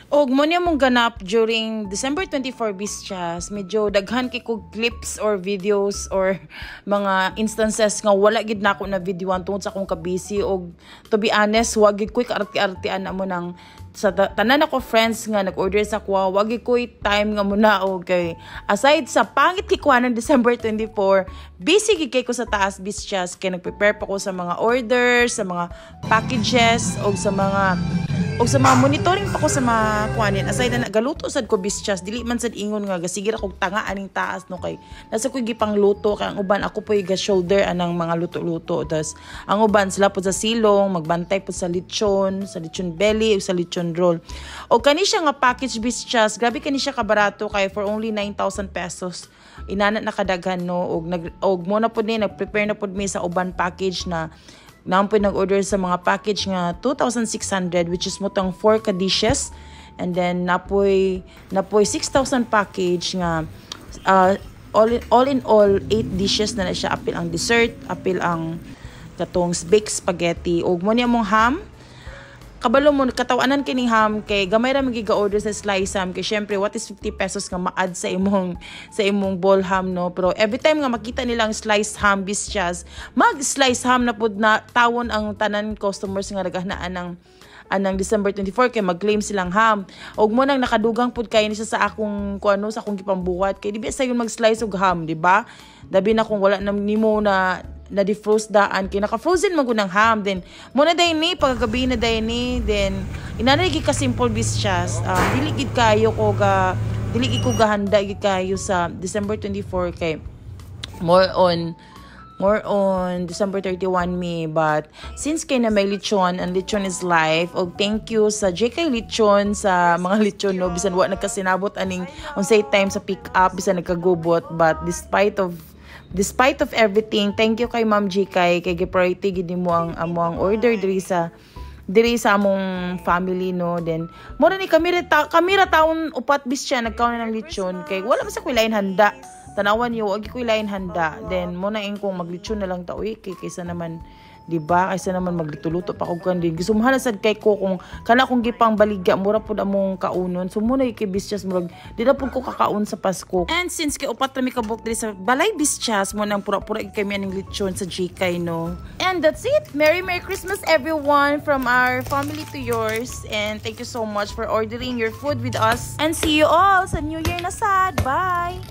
Og mo niya mong ganap during December 24 bisyas, medyo daghan kay kog clips or videos or mga instances nga wala gid nako na videoan tungod sa akong kabisi. Og to be honest, wag gid koy kaarti-artian na mo nang sa tanan ako friends nga nag-order sa kwa, wag gid koy time nga muna. Okay, aside sa pangit kikuan ng December 24, busy gid kay ko sa taas bisyas kay nagprepare pa ko sa mga orders, sa mga packages og sa mga monitoring pa ko sa mga kuanin. Aside na galuto sad ko bisyas, dili man sad ingon nga gasigir akong tanga aning taas no kay nasa ko gipang luto kay ang uban ako po'y ga shoulder anang mga luto-luto. Tas ang uban sila po sa silong magbantay po sa lechon belly o sa lechon roll. O kani siya nga package bisyas, grabe kani siya kabarato kay for only 9,000 pesos. Inana na kadaghan no og mo na pud ni nagprepare na pud mi sa uban package na naampoy nag-order sa mga package nga 2,600 which is motong 4 ka dishes, and then napoy 6,000 package nga all in all 8 dishes na siya. Apil ang dessert, apil ang katong baked spaghetti og mo niya mong ham. Kabalo mo katawanan kining ham kay gamay ra magi ga-order sa slice ham kay syempre what is 50 pesos nga ma-add sa imong ball ham no, pero every time nga makita nila ang sliced ham bisyas, mag-slice ham na pud na tawon ang tanan customers nga naghanaan anang December 24 kay mag-claim silang ham. Og mo nang nakadugang pud kay ni siya sa akong kuano sa akong gipambuhat kay di ba sayon mag-slice og ham, di ba? Dabi na kung wala na nimo na defrost daan kay naka-frozen man gud ang ham, then mo na day ni paggabi na day ni, then inanay gid ka simple bisyas. Dili gid ko gahanda gid kayo sa December 24 kay more on December 31 me. But since kay na may lechon and lechon is life, og thank you sa JK Lechon sa mga lechon no, bisan wa nagkasinabot aning unsay time sa pick up, bisan nagkagubot, but despite of everything, thank you kay Ma'am JK kay gi-priority gid mo ang among order diri sa among family no. Then mo ni kamera taon upat bisya nagkaon ng lechon kay wala man sa kuy lain handa. Tanawan yo agi ko lain handa, then mo na kung maglechon na lang ta uy kaysa naman, di ba, kaysa naman maglituluto pa kog kandi. Gisumahan sad kay ko kung kana kong gipang baligya mura pud among kaunon, so muna kay bisyas murag di na pud ko kakaon sa Pasko. And since kay upat ra mi kabuk diri sa balay bisyas mo nang pura-pura kami aning lechon sa JK no. And that's it. Merry Christmas everyone from our family to yours, and thank you so much for ordering your food with us, and see you all sa New Year na sad. Bye.